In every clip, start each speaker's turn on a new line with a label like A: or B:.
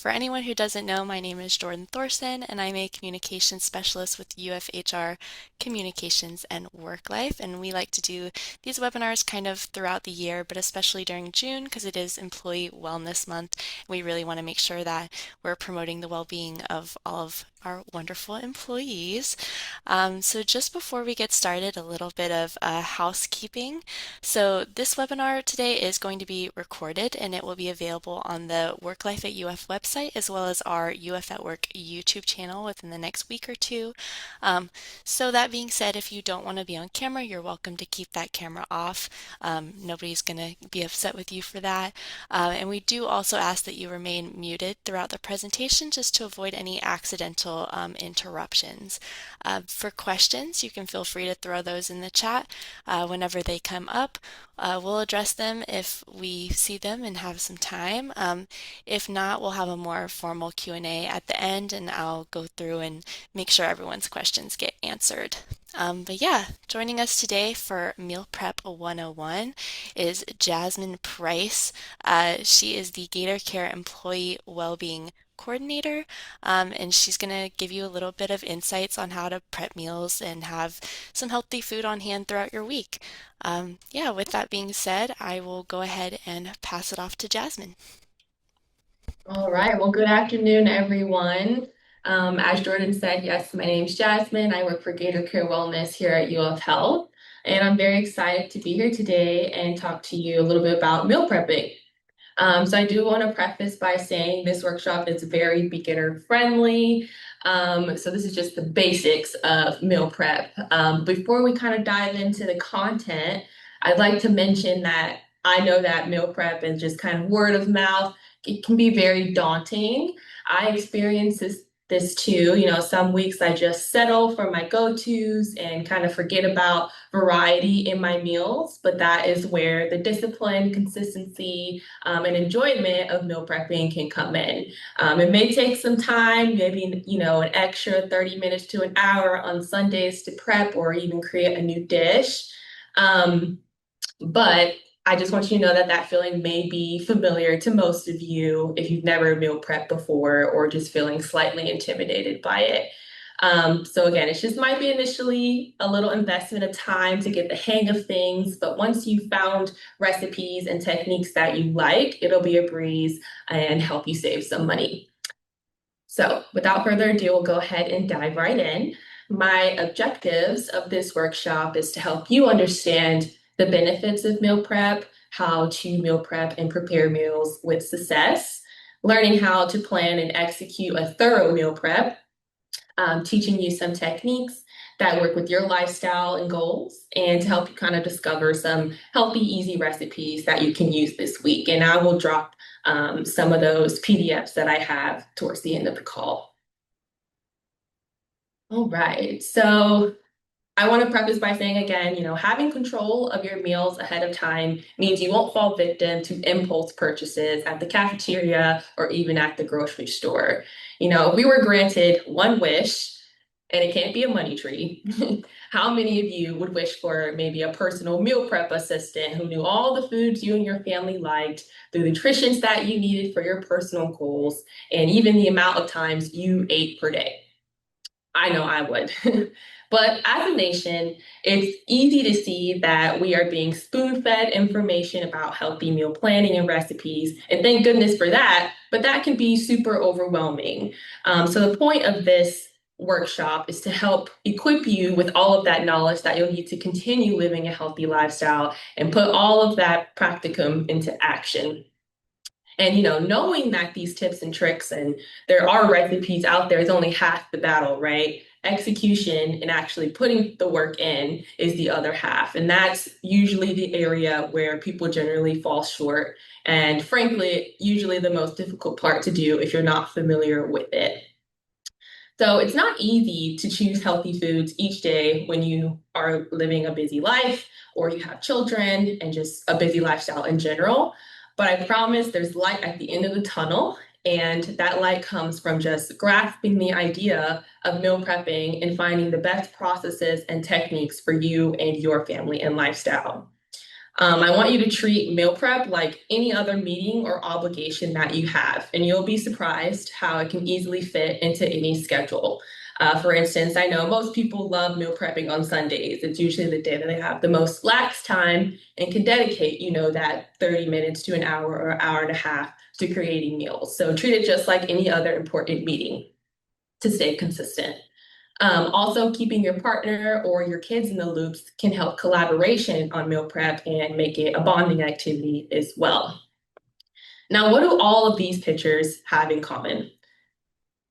A: for anyone who doesn't know, my name is Jordan Thorson, and I'm a communications specialist with UFHR Communications and Work Life. And we like to do these webinars kind of throughout the year, but especially during June because it is Employee Wellness Month. We really want to make sure that we're promoting the well-being of all of our wonderful employees. So just before we get started, a little bit of housekeeping. So this webinar today is going to be recorded and it will be available on the Work Life at UF website as well as our UF at Work YouTube channel within the next week or two. So that being said, if you don't want to be on camera, you're welcome to keep that camera off. Nobody's going to be upset with you for that. And we do also ask that you remain muted throughout the presentation just to avoid any accidental interruptions. For questions, you can feel free to throw those in the chat whenever they come up. We'll address them if we see them and have some time. If not, we'll have a more formal Q&A at the end, and I'll go through and make sure everyone's questions get answered. But yeah, joining us today for Meal Prep 101 is Jasmine Price. She is the GatorCare Employee Wellbeing Coordinator, and she's going to give you a little bit of insights on how to prep meals and have some healthy food on hand throughout your week. Yeah, with that being said, I will go ahead and pass it off to Jasmine.
B: All right. Well, good afternoon, everyone. As Jordan said, yes, my name's Jasmine. I work for GatorCare Wellness here at UF Health, and I'm very excited to be here today and talk to you a little bit about meal prepping. So I do want to preface by saying this workshop is very beginner friendly. So this is just the basics of meal prep. Before we kind of dive into the content, I'd like to mention that I know that meal prep and just kind of word of mouth, it can be very daunting. I experience this too. Some weeks I just settle for my go-tos and kind of forget about variety in my meals, but that is where the discipline, consistency, and enjoyment of meal prepping can come in. It may take some time, maybe, an extra 30 minutes to an hour on Sundays to prep or even create a new dish. But I just want you to know that that feeling may be familiar to most of you if you've never meal prepped before or just feeling slightly intimidated by it. So again, it just might be initially a little investment of time to get the hang of things, but once you've found recipes and techniques that you like, it'll be a breeze and help you save some money. So without further ado, we'll go ahead and dive right in. My objectives of this workshop is to help you understand the benefits of meal prep, how to meal prep and prepare meals with success, learning how to plan and execute a thorough meal prep, teaching you some techniques that work with your lifestyle and goals, and to help you kind of discover some healthy, easy recipes that you can use this week. And I will drop some of those PDFs that I have towards the end of the call. All right, so I want to preface by saying again, having control of your meals ahead of time means you won't fall victim to impulse purchases at the cafeteria or even at the grocery store. If we were granted one wish, and it can't be a money tree, how many of you would wish for maybe a personal meal prep assistant who knew all the foods you and your family liked, the nutritions that you needed for your personal goals, and even the amount of times you ate per day? I know I would. But as a nation, it's easy to see that we are being spoon-fed information about healthy meal planning and recipes, and thank goodness for that, but that can be super overwhelming. So the point of this workshop is to help equip you with all of that knowledge that you'll need to continue living a healthy lifestyle and put all of that practicum into action. And knowing that these tips and tricks and there are recipes out there is only half the battle, right? Execution and actually putting the work in is the other half. And that's usually the area where people generally fall short. And frankly, usually the most difficult part to do if you're not familiar with it. So it's not easy to choose healthy foods each day when you are living a busy life or you have children and just a busy lifestyle in general. But I promise there's light at the end of the tunnel, and that light comes from just grasping the idea of meal prepping and finding the best processes and techniques for you and your family and lifestyle. I want you to treat meal prep like any other meeting or obligation that you have, and you'll be surprised how it can easily fit into any schedule. For instance, I know most people love meal prepping on Sundays. It's usually the day that they have the most lax time and can dedicate, that 30 minutes to an hour or hour and a half to creating meals. So treat it just like any other important meeting to stay consistent. Also, keeping your partner or your kids in the loops can help collaboration on meal prep and make it a bonding activity as well. Now, what do all of these pictures have in common?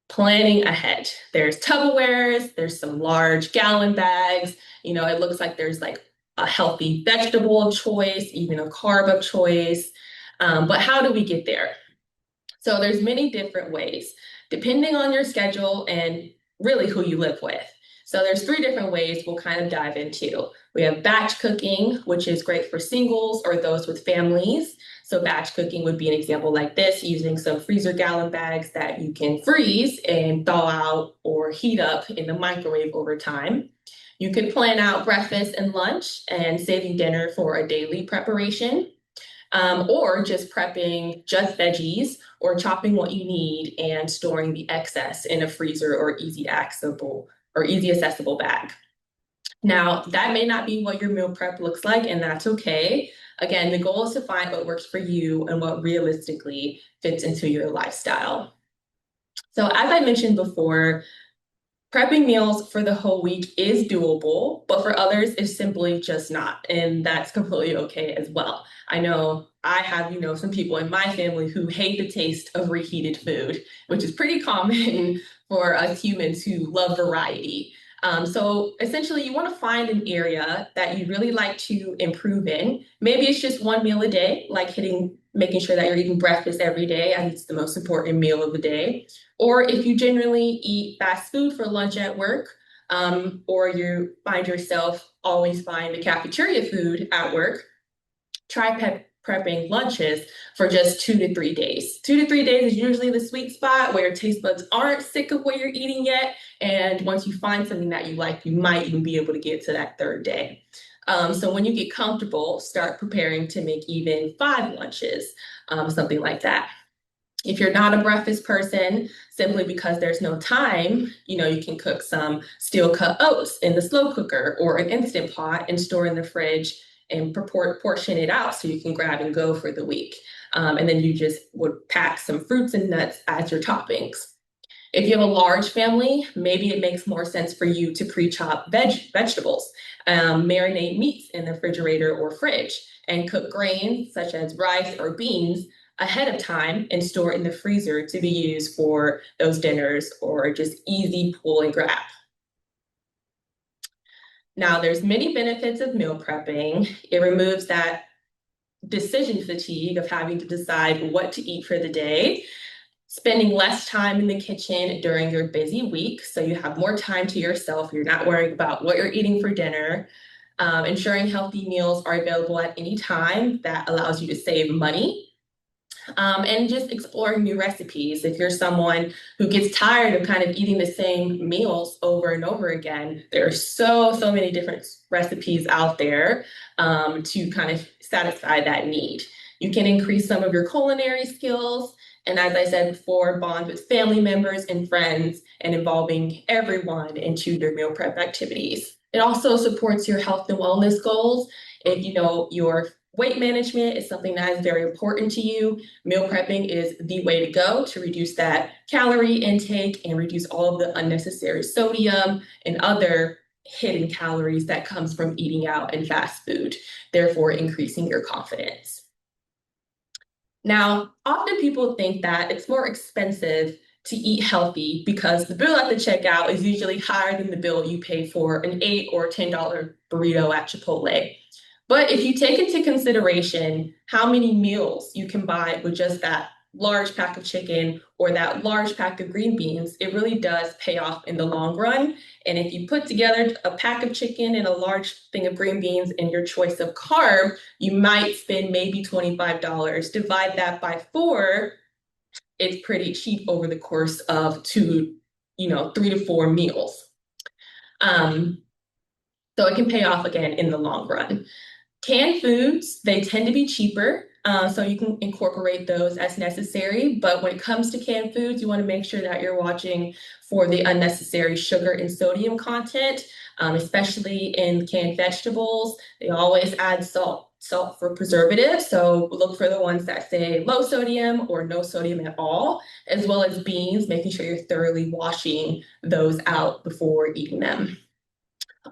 B: Planning ahead. There's Tupperwares, there's some large gallon bags. It looks like there's like a healthy vegetable of choice, even a carb of choice. But how do we get there? So there's many different ways, depending on your schedule and really who you live with. So there's three different ways we'll kind of dive into. We have batch cooking, which is great for singles or those with families. So batch cooking would be an example like this, using some freezer gallon bags that you can freeze and thaw out or heat up in the microwave over time. You could plan out breakfast and lunch and saving dinner for a daily preparation, or just prepping just veggies or chopping what you need and storing the excess in a freezer or easy accessible bag. Now, that may not be what your meal prep looks like, and that's okay. Again, the goal is to find what works for you and what realistically fits into your lifestyle. So, as I mentioned before, prepping meals for the whole week is doable, but for others, it's simply just not. And that's completely okay as well. I know I have, some people in my family who hate the taste of reheated food, which is pretty common for us humans who love variety. So essentially, you want to find an area that you really like to improve in. Maybe it's just one meal a day, like making sure that you're eating breakfast every day, as it's the most important meal of the day. Or if you generally eat fast food for lunch at work, or you find yourself always buying the cafeteria food at work, try prepping lunches for just 2 to 3 days. 2 to 3 days is usually the sweet spot where your taste buds aren't sick of what you're eating yet. And once you find something that you like, you might even be able to get to that third day. So when you get comfortable, start preparing to make even 5 lunches, something like that. If you're not a breakfast person, simply because there's no time, you can cook some steel cut oats in the slow cooker or an instant pot and store in the fridge and portion it out so you can grab and go for the week. And then you just would pack some fruits and nuts as your toppings. If you have a large family, maybe it makes more sense for you to pre-chop vegetables, marinate meats in the refrigerator or fridge, and cook grains such as rice or beans ahead of time and store in the freezer to be used for those dinners or just easy pull and grab. Now, there's many benefits of meal prepping. It removes that decision fatigue of having to decide what to eat for the day, spending less time in the kitchen during your busy week so you have more time to yourself. You're not worrying about what you're eating for dinner. Ensuring healthy meals are available at any time that allows you to save money, and just exploring new recipes. If you're someone who gets tired of kind of eating the same meals over and over again, there are so many different recipes out there, to kind of satisfy that need. You can increase some of your culinary skills. And as I said before, bond with family members and friends and involving everyone into your meal prep activities. It also supports your health and wellness goals. If you know your weight management is something that is very important to you, meal prepping is the way to go to reduce that calorie intake and reduce all of the unnecessary sodium and other hidden calories that comes from eating out and fast food, therefore increasing your confidence. Now, often people think that it's more expensive to eat healthy because the bill at the checkout is usually higher than the bill you pay for an $8 or $10 burrito at Chipotle. But if you take into consideration how many meals you can buy with just that large pack of chicken or that large pack of green beans, it really does pay off in the long run. And if you put together a pack of chicken and a large thing of green beans and your choice of carb, you might spend maybe $25. Divide that by 4, it's pretty cheap over the course of 3 to 4 meals. So it can pay off again in the long run. Canned foods, they tend to be cheaper, so you can incorporate those as necessary. But when it comes to canned foods, you want to make sure that you're watching for the unnecessary sugar and sodium content, especially in canned vegetables. They always add salt for preservatives. So look for the ones that say low sodium or no sodium at all, as well as beans, making sure you're thoroughly washing those out before eating them.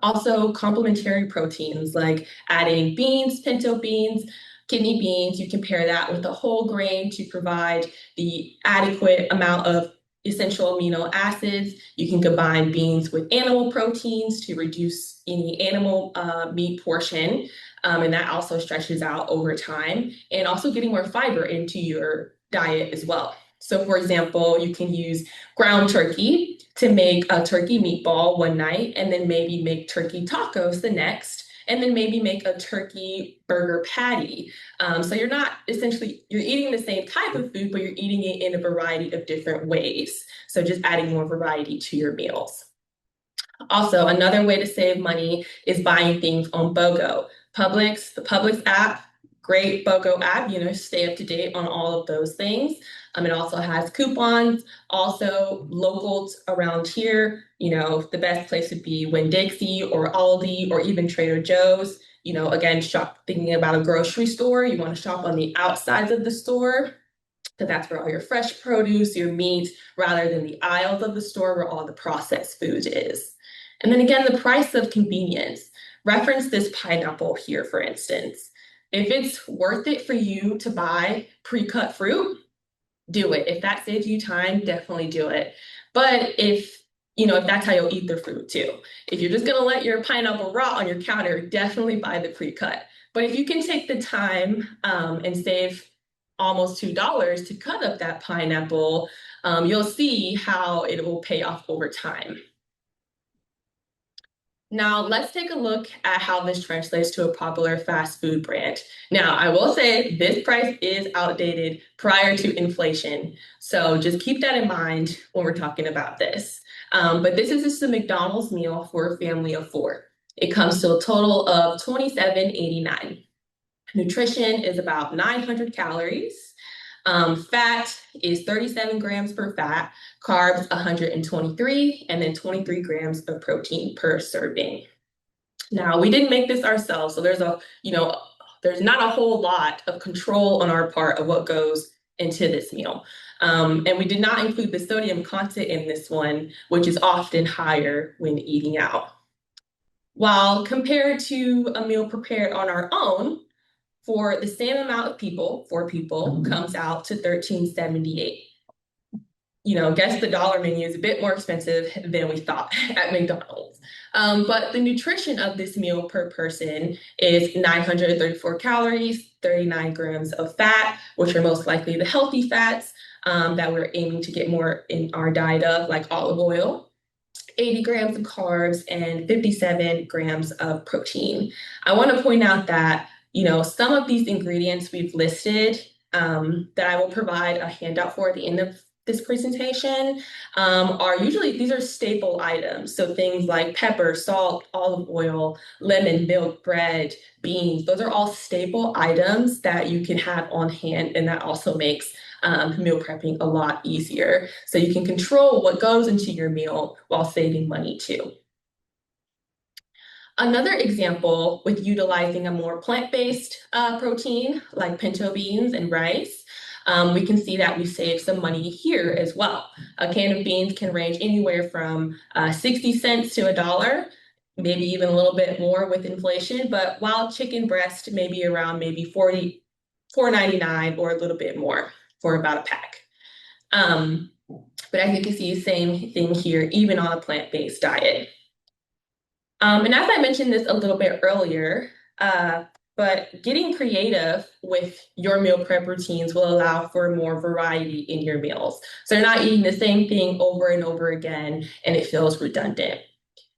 B: Also, complementary proteins like adding beans, pinto beans, kidney beans. You can pair that with a whole grain to provide the adequate amount of essential amino acids. You can combine beans with animal proteins to reduce any animal meat portion. And that also stretches out over time. And also getting more fiber into your diet as well. So, for example, you can use ground turkey to make a turkey meatball one night and then maybe make turkey tacos the next and then maybe make a turkey burger patty. So you're not essentially you're eating the same type of food, but you're eating it in a variety of different ways. So just adding more variety to your meals. Also, another way to save money is buying things on BOGO. The Publix app, great BOGO app, stay up to date on all of those things. It also has coupons. Also, locals around here, the best place would be Winn-Dixie or Aldi or even Trader Joe's. Again, thinking about a grocery store, you want to shop on the outsides of the store because that's where all your fresh produce, your meat, rather than the aisles of the store where all the processed food is. And then again, the price of convenience. Reference this pineapple here, for instance. If it's worth it for you to buy pre-cut fruit, do it. If that saves you time, definitely do it. But if that's how you'll eat the fruit too. If you're just gonna let your pineapple rot on your counter, definitely buy the pre-cut. But if you can take the time and save almost $2 to cut up that pineapple, you'll see how it will pay off over time. Now, let's take a look at how this translates to a popular fast food brand. Now, I will say this price is outdated prior to inflation. So just keep that in mind when we're talking about this. But this is just a McDonald's meal for a family of four. It comes to a total of $27.89. Nutrition is about 900 calories. Fat is 37 grams per fat, carbs 123, and then 23 grams of protein per serving. Now, we didn't make this ourselves, so there's not a whole lot of control on our part of what goes into this meal. And we did not include the sodium content in this one, which is often higher when eating out. While compared to a meal prepared on our own, for the same amount of people, four people, comes out to $13.78. Guess the dollar menu is a bit more expensive than we thought at McDonald's. But the nutrition of this meal per person is 934 calories, 39 grams of fat, which are most likely the healthy fats that we're aiming to get more in our diet of, like olive oil. 80 grams of carbs and 57 grams of protein. I want to point out that some of these ingredients we've listed that I will provide a handout for at the end of this presentation these are staple items. So things like pepper, salt, olive oil, lemon, milk, bread, beans, those are all staple items that you can have on hand. And that also makes meal prepping a lot easier. So you can control what goes into your meal while saving money too. Another example with utilizing a more plant-based protein like pinto beans and rice, we can see that we save some money here as well. A can of beans can range anywhere from 60 cents to $1, maybe even a little bit more with inflation, but while chicken breast may be around maybe 44.99 or a little bit more for about a pack. But as you can see, same thing here, even on a plant-based diet. And as I mentioned this a little bit earlier, but getting creative with your meal prep routines will allow for more variety in your meals. So you're not eating the same thing over and over again, and it feels redundant.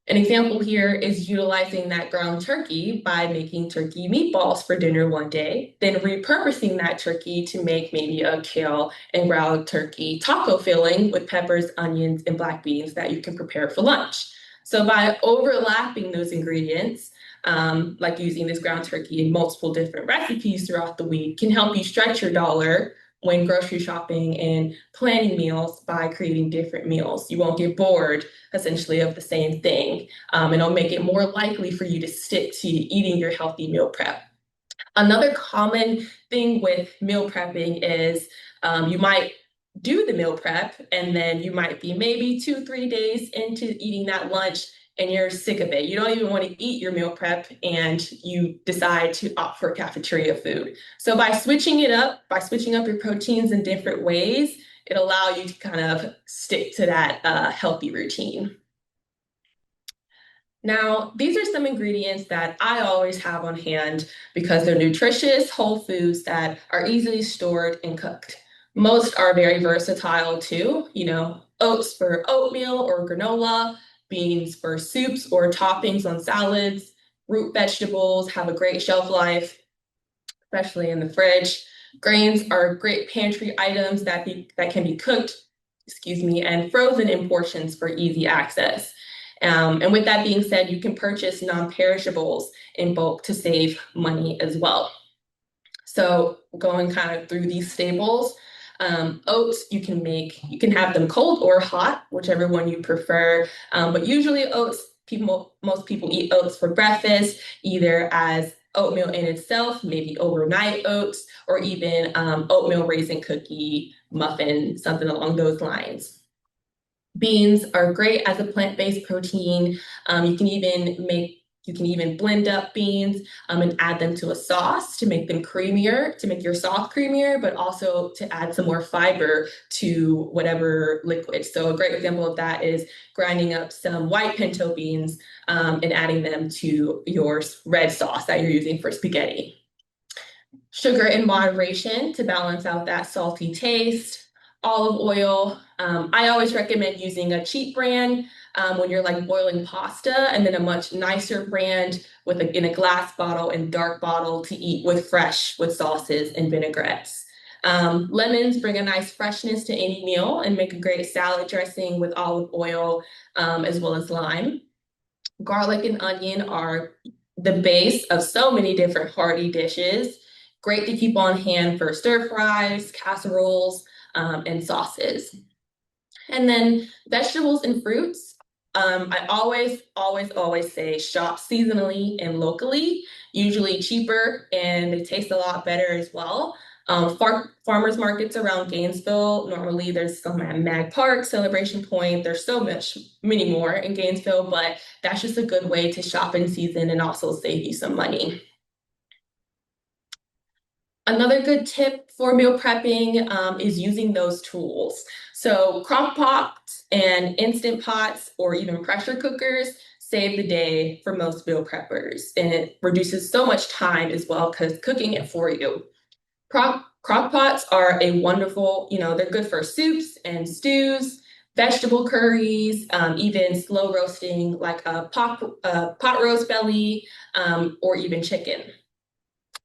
B: An example here is utilizing that ground turkey by making turkey meatballs for dinner one day, then repurposing that turkey to make maybe a kale and ground turkey taco filling with peppers, onions, and black beans that you can prepare for lunch. So by overlapping those ingredients, like using this ground turkey in multiple different recipes throughout the week, can help you stretch your dollar when grocery shopping and planning meals by creating different meals. You won't get bored essentially of the same thing, and it'll make it more likely for you to stick to eating your healthy meal prep. Another common thing with meal prepping is you might do the meal prep and then you might be maybe 2, 3 days into eating that lunch and you're sick of it. You don't even want to eat your meal prep and you decide to opt for cafeteria food. So by switching it up, by switching up your proteins in different ways, it allows you to kind of stick to that healthy routine. Now, these are some ingredients that I always have on hand because they're nutritious, whole foods that are easily stored and cooked. Most are very versatile too, oats for oatmeal or granola, beans for soups or toppings on salads, root vegetables have a great shelf life, especially in the fridge. Grains are great pantry items that can be cooked, excuse me, and frozen in portions for easy access. And with that being said, you can purchase non-perishables in bulk to save money as well. So going kind of through these staples, oats you can have them cold or hot, whichever one you prefer. But usually most people eat oats for breakfast, either as oatmeal in itself, maybe overnight oats, or even oatmeal raisin cookie muffin, something along those lines. Beans are great as a plant-based protein. You can even blend up beans and add them to a sauce to make them creamier, to make your sauce creamier, but also to add some more fiber to whatever liquid. So a great example of that is grinding up some white pinto beans and adding them to your red sauce that you're using for spaghetti. Sugar in moderation to balance out that salty taste. Olive oil. I always recommend using a cheap brand when you're like boiling pasta, and then a much nicer brand in a glass bottle and dark bottle to eat with sauces and vinaigrettes. Lemons bring a nice freshness to any meal and make a great salad dressing with olive oil as well as lime. Garlic and onion are the base of so many different hearty dishes. Great to keep on hand for stir fries, casseroles, and sauces. And then vegetables and fruits. I always say shop seasonally and locally, usually cheaper and they taste a lot better as well. Farmers markets around Gainesville, normally there's some at Mag Park, Celebration Point. There's many more in Gainesville, but that's just a good way to shop in season and also save you some money. Another good tip for meal prepping is using those tools. So crock pots and instant pots or even pressure cookers save the day for most meal preppers. And it reduces so much time as well because cooking it for you. Crock pots are a wonderful, they're good for soups and stews, vegetable curries, even slow roasting like a pot roast belly or even chicken.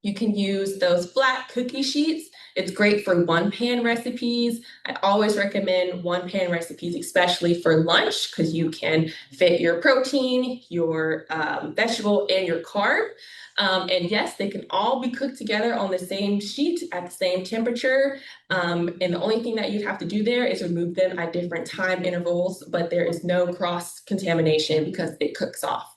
B: You can use those flat cookie sheets. It's great for one pan recipes. I always recommend one pan recipes, especially for lunch, because you can fit your protein, your vegetable, and your carb. And yes, they can all be cooked together on the same sheet at the same temperature. And the only thing that you'd have to do there is remove them at different time intervals, but there is no cross contamination because it cooks off.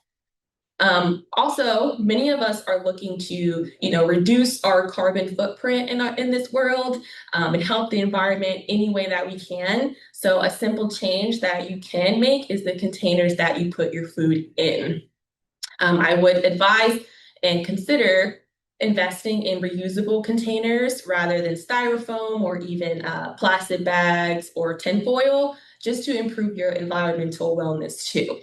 B: Also, many of us are looking to, reduce our carbon footprint in this world and help the environment any way that we can. So a simple change that you can make is the containers that you put your food in. I would advise and consider investing in reusable containers rather than styrofoam or even plastic bags or tinfoil, just to improve your environmental wellness too.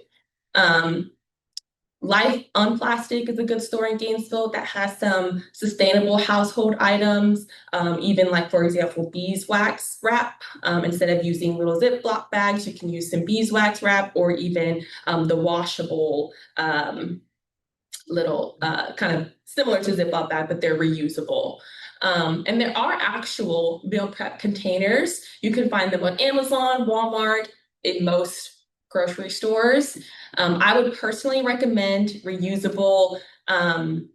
B: Life on Plastic is a good store in Gainesville that has some sustainable household items, even like, for example, beeswax wrap. Instead of using little Ziploc bags, you can use some beeswax wrap or even the washable little kind of similar to Ziploc bag, but they're reusable. And there are actual meal prep containers. You can find them on Amazon, Walmart, in most grocery stores. I would personally recommend reusable Um,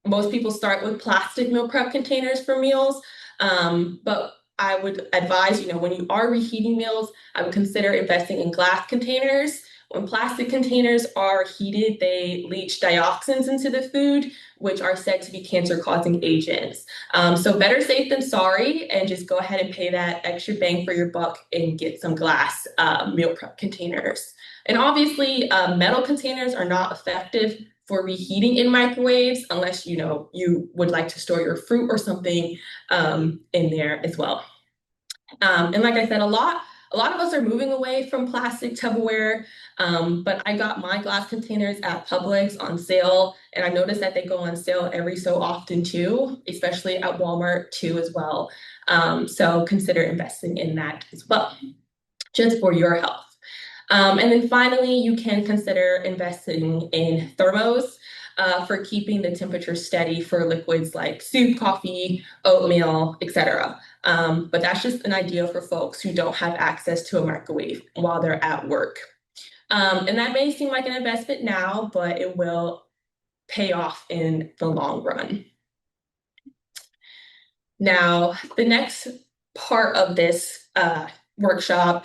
B: Most people start with plastic meal prep containers for meals, but I would advise, when you are reheating meals, I would consider investing in glass containers. When plastic containers are heated, they leach dioxins into the food, which are said to be cancer-causing agents. So better safe than sorry, and just go ahead and pay that extra bang for your buck and get some glass meal prep containers. And obviously, metal containers are not effective for reheating in microwaves unless you would like to store your fruit or something in there as well. And like I said, a lot of us are moving away from plastic Tupperware, but I got my glass containers at Publix on sale, and I noticed that they go on sale every so often too, especially at Walmart too as well. So consider investing in that as well, just for your health. And then finally, you can consider investing in thermos for keeping the temperature steady for liquids like soup, coffee, oatmeal, etc. But that's just an idea for folks who don't have access to a microwave while they're at work. And that may seem like an investment now, but it will pay off in the long run. Now, the next part of this workshop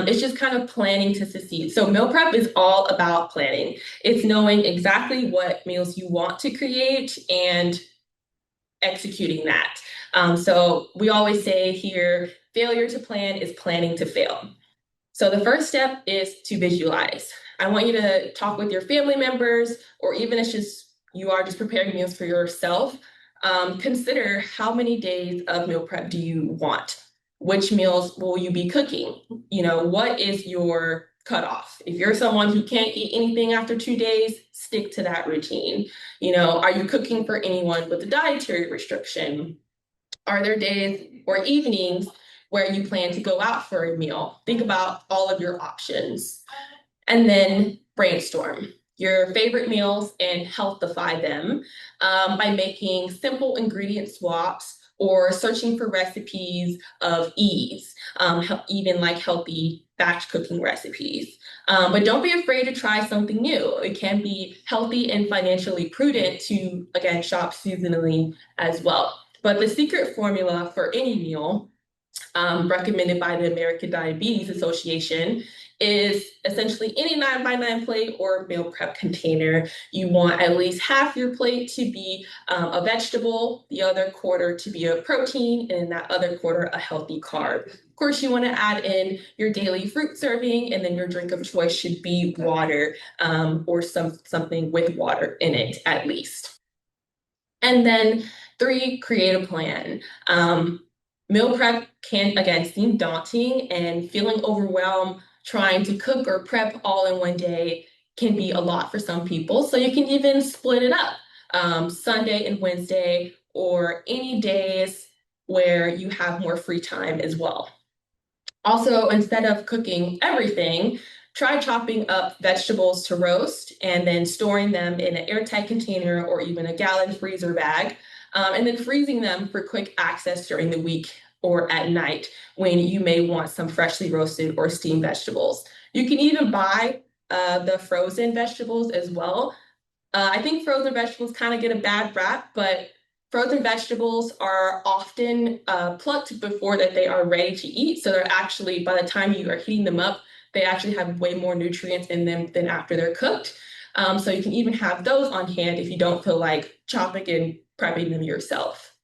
B: is just kind of planning to succeed. So meal prep is all about planning. It's knowing exactly what meals you want to create and executing that. So we always say here, failure to plan is planning to fail. So the first step is to visualize. I want you to talk with your family members, or even if it's just you are just preparing meals for yourself. Consider how many days of meal prep do you want? Which meals will you be cooking? What is your cutoff? If you're someone who can't eat anything after 2 days, stick to that routine. Are you cooking for anyone with a dietary restriction? Are there days or evenings where you plan to go out for a meal? Think about all of your options. And then brainstorm your favorite meals and healthify them by making simple ingredient swaps or searching for recipes of ease, even like healthy batch cooking recipes. But don't be afraid to try something new. It can be healthy and financially prudent to, again, shop seasonally as well. But the secret formula for any meal, recommended by the American Diabetes Association, is essentially any 9 by 9 plate or meal prep container. You want at least half your plate to be a vegetable, the other quarter to be a protein, and that other quarter a healthy carb. Of course, you want to add in your daily fruit serving, and then your drink of choice should be water or something with water in it at least. And then 3, create a plan. Meal prep can, again, seem daunting, and feeling overwhelmed trying to cook or prep all in one day can be a lot for some people. So you can even split it up, Sunday and Wednesday, or any days where you have more free time as well. Also, instead of cooking everything, try chopping up vegetables to roast and then storing them in an airtight container or even a gallon freezer bag, and then freezing them for quick access during the week or at night when you may want some freshly roasted or steamed vegetables. You can even buy the frozen vegetables as well. I think frozen vegetables kind of get a bad rap, but frozen vegetables are often plucked before that they are ready to eat. So they're actually, by the time you are heating them up, they actually have way more nutrients in them than after they're cooked. So you can even have those on hand if you don't feel like chopping and prepping them yourself.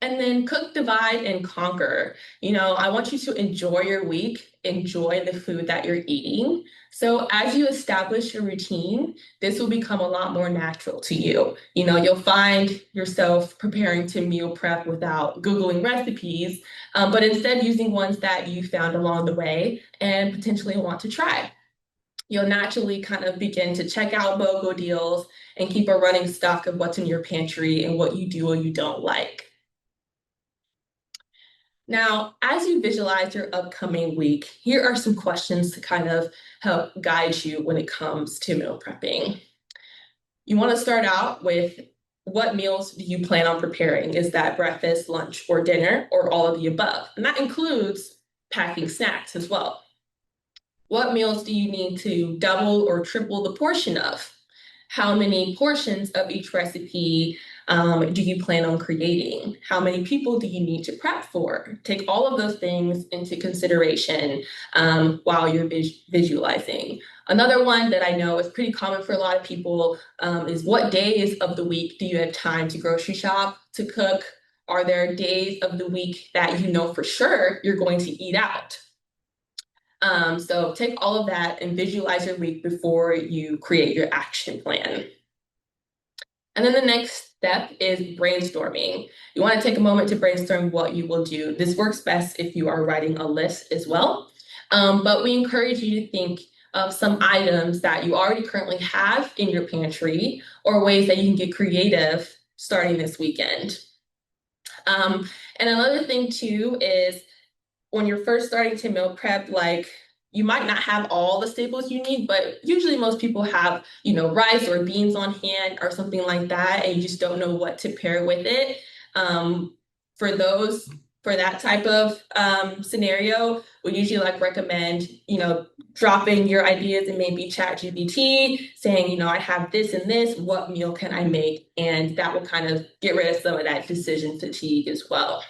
B: And then cook, divide, and conquer. I want you to enjoy your week, enjoy the food that you're eating. So as you establish your routine, this will become a lot more natural to you. You'll find yourself preparing to meal prep without Googling recipes, but instead using ones that you found along the way and potentially want to try. You'll naturally kind of begin to check out BOGO deals and keep a running stock of what's in your pantry and what you do or you don't like. Now, as you visualize your upcoming week, here are some questions to kind of help guide you when it comes to meal prepping. You want to start out with, what meals do you plan on preparing? Is that breakfast, lunch, or dinner, or all of the above? And that includes packing snacks as well. What meals do you need to double or triple the portion of? How many portions of each recipe do you plan on creating? How many people do you need to prep for? Take all of those things into consideration while you're visualizing. Another one that I know is pretty common for a lot of people is what days of the week do you have time to grocery shop, to cook? Are there days of the week that you know for sure you're going to eat out? So take all of that and visualize your week before you create your action plan. And then the next step is brainstorming. You want to take a moment to brainstorm what you will do. This works best if you are writing a list as well. But we encourage you to think of some items that you already currently have in your pantry or ways that you can get creative starting this weekend. And another thing too is when you're first starting to meal prep, like you might not have all the staples you need, but usually most people have, rice or beans on hand or something like that, and you just don't know what to pair with it. Um, for those, for that type of scenario, we usually like recommend, dropping your ideas and maybe chat GPT saying, I have this and this, what meal can I make? And that will kind of get rid of some of that decision fatigue as well.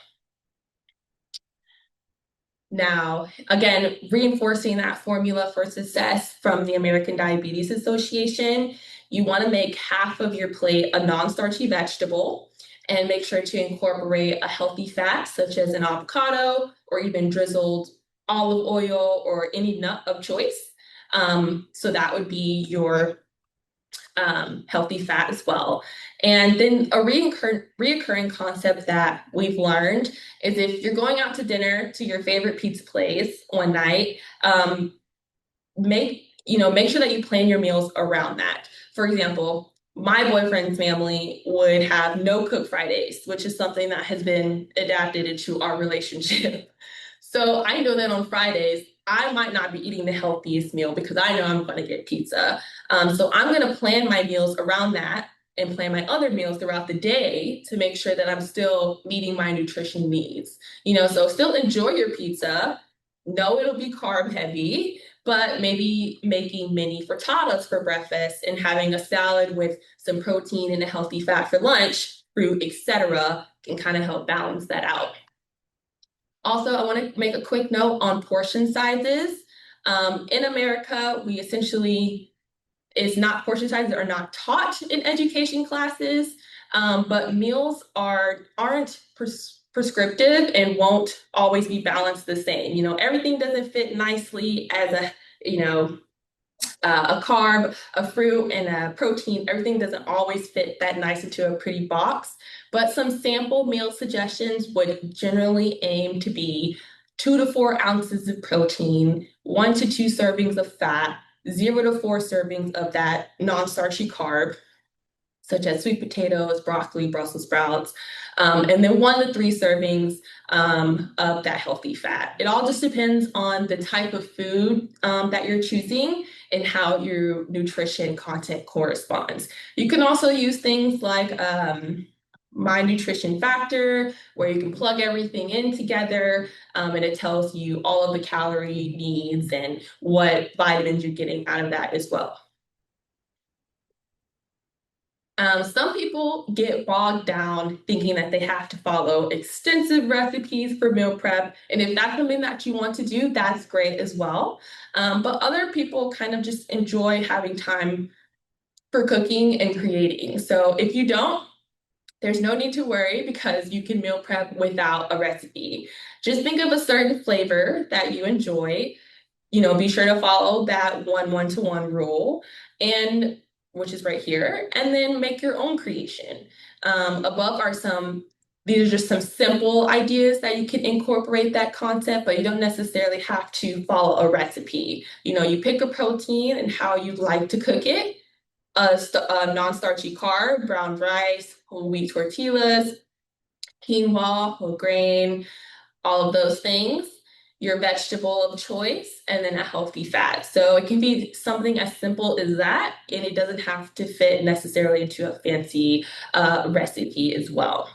B: Now, again, reinforcing that formula for success from the American Diabetes Association, you want to make half of your plate a non-starchy vegetable and make sure to incorporate a healthy fat such as an avocado or even drizzled olive oil or any nut of choice. So that would be your healthy fat as well. And then a reoccurring concept that we've learned is if you're going out to dinner to your favorite pizza place one night, make sure that you plan your meals around that. For example, my boyfriend's family would have no cook Fridays, which is something that has been adapted into our relationship. So I know that on Fridays, I might not be eating the healthiest meal because I know I'm going to get pizza. So I'm going to plan my meals around that and plan my other meals throughout the day to make sure that I'm still meeting my nutrition needs. So still enjoy your pizza. Know it'll be carb heavy, but maybe making mini frittatas for breakfast and having a salad with some protein and a healthy fat for lunch, fruit, etc., can kind of help balance that out. Also, I want to make a quick note on portion sizes. In America, we essentially is not portion sizes are not taught in education classes, but meals aren't prescriptive and won't always be balanced the same. Everything doesn't fit nicely as you know a carb, a fruit, and a protein. Everything doesn't always fit that nice into a pretty box, but some sample meal suggestions would generally aim to be 2 to 4 ounces of protein, 1 to 2 servings of fat, 0 to 4 servings of that non-starchy carb, such as sweet potatoes, broccoli, Brussels sprouts, and then 1 to 3 servings of that healthy fat. It all just depends on the type of food that you're choosing and how your nutrition content corresponds. You can also use things like My Nutrition Factor, where you can plug everything in together and it tells you all of the calorie needs and what vitamins you're getting out of that as well. Some people get bogged down thinking that they have to follow extensive recipes for meal prep. And if that's something that you want to do, that's great as well. But other people kind of just enjoy having time for cooking and creating. So if you don't, there's no need to worry because you can meal prep without a recipe. Just think of a certain flavor that you enjoy, be sure to follow that 1-1-1 rule, and which is right here, and then make your own creation. Above are these are just some simple ideas that you can incorporate that concept, but you don't necessarily have to follow a recipe. You pick a protein and how you'd like to cook it, a non-starchy carb, brown rice, whole wheat tortillas, quinoa, whole grain, all of those things, your vegetable of choice, and then a healthy fat. So it can be something as simple as that, and it doesn't have to fit necessarily into a fancy recipe as well.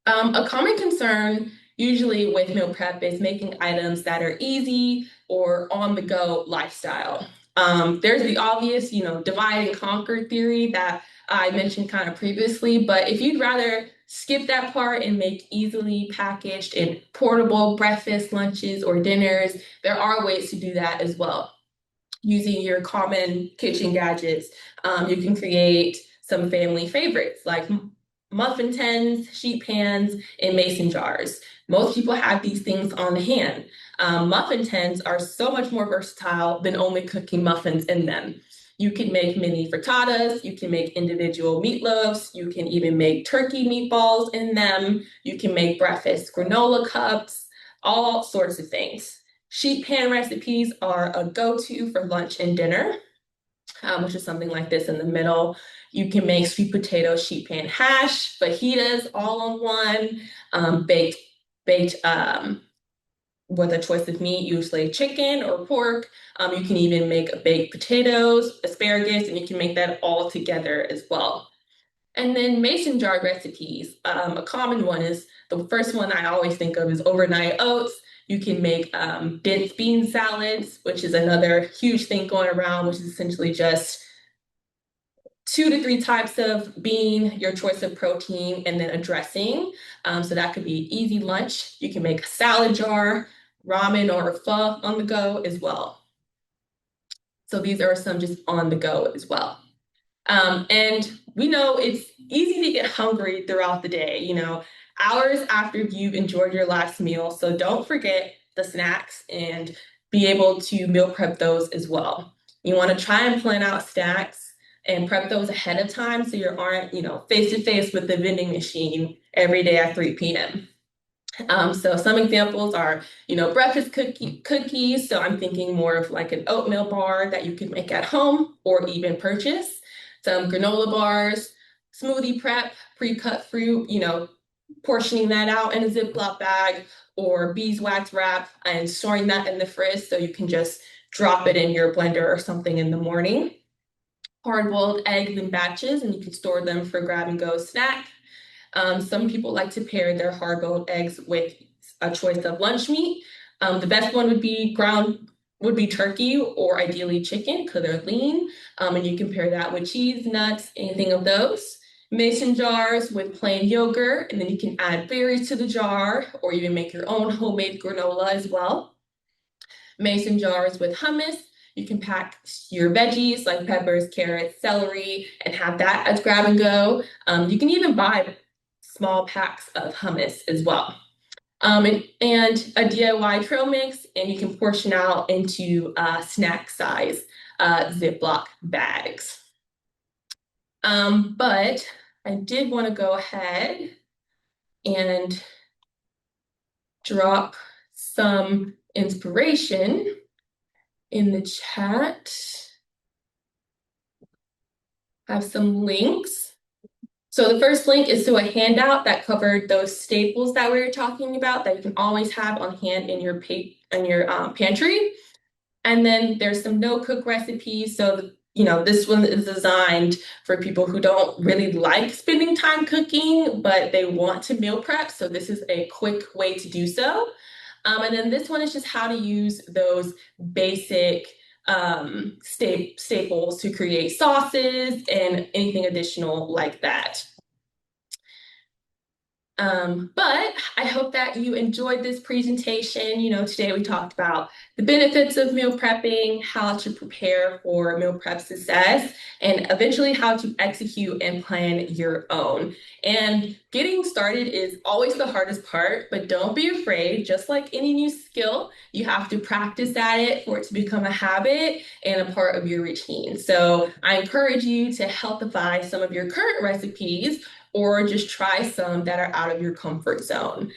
B: A common concern usually with meal prep is making items that are easy or on the go lifestyle. There's the obvious, divide and conquer theory that I mentioned kind of previously, but if you'd rather skip that part and make easily packaged and portable breakfast, lunches, or dinners, there are ways to do that as well using your common kitchen gadgets. You can create some family favorites like muffin tins, sheet pans, and mason jars. Most people have these things on hand. Muffin tins are so much more versatile than only cooking muffins in them. You can make mini frittatas, you can make individual meatloaves, you can even make turkey meatballs in them, you can make breakfast granola cups, all sorts of things. Sheet pan recipes are a go-to for lunch and dinner, which is something like this in the middle. You can make sweet potato sheet pan hash, fajitas all on one, baked with a choice of meat, usually chicken or pork. You can even make baked potatoes, asparagus, and you can make that all together as well. And then mason jar recipes. A common one is the first one I always think of is overnight oats. You can make dense bean salads, which is another huge thing going around, which is essentially just 2 to 3 types of bean, your choice of protein, and then a dressing. So that could be easy lunch. You can make a salad jar, ramen or pho on the go as well. So these are some just on the go as well. And we know it's easy to get hungry throughout the day, hours after you've enjoyed your last meal. So don't forget the snacks and be able to meal prep those as well. You want to try and plan out snacks and prep those ahead of time so you aren't, face to face with the vending machine every day at 3 p.m. So some examples are, breakfast cookies. So I'm thinking more of like an oatmeal bar that you can make at home or even purchase. Some granola bars, smoothie prep, pre-cut fruit, portioning that out in a Ziploc bag or beeswax wrap and storing that in the fridge so you can just drop it in your blender or something in the morning. Hard-boiled eggs in batches, and you can store them for grab and go snack. Some people like to pair their hard-boiled eggs with a choice of lunch meat. The best one would be turkey or ideally chicken because they're lean. And you can pair that with cheese, nuts, anything of those. Mason jars with plain yogurt, and then you can add berries to the jar or even make your own homemade granola as well. Mason jars with hummus. You can pack your veggies like peppers, carrots, celery, and have that as grab and go. You can even buy small packs of hummus as well. And a DIY trail mix, and you can portion out into snack size Ziploc bags. But I did want to go ahead and drop some inspiration in the chat. I have some links. So the first link is to a handout that covered those staples that we were talking about that you can always have on hand in your pantry. And then there's some no-cook recipes. So, this one is designed for people who don't really like spending time cooking, but they want to meal prep. So this is a quick way to do so. And then this one is just how to use those basic staples to create sauces and anything additional like that. But I hope that you enjoyed this presentation. Today we talked about the benefits of meal prepping, how to prepare for meal prep success, and eventually how to execute and plan your own. And getting started is always the hardest part, but don't be afraid. Just like any new skill, you have to practice at it for it to become a habit and a part of your routine. So I encourage you to healthify some of your current recipes or just try some that are out of your comfort zone.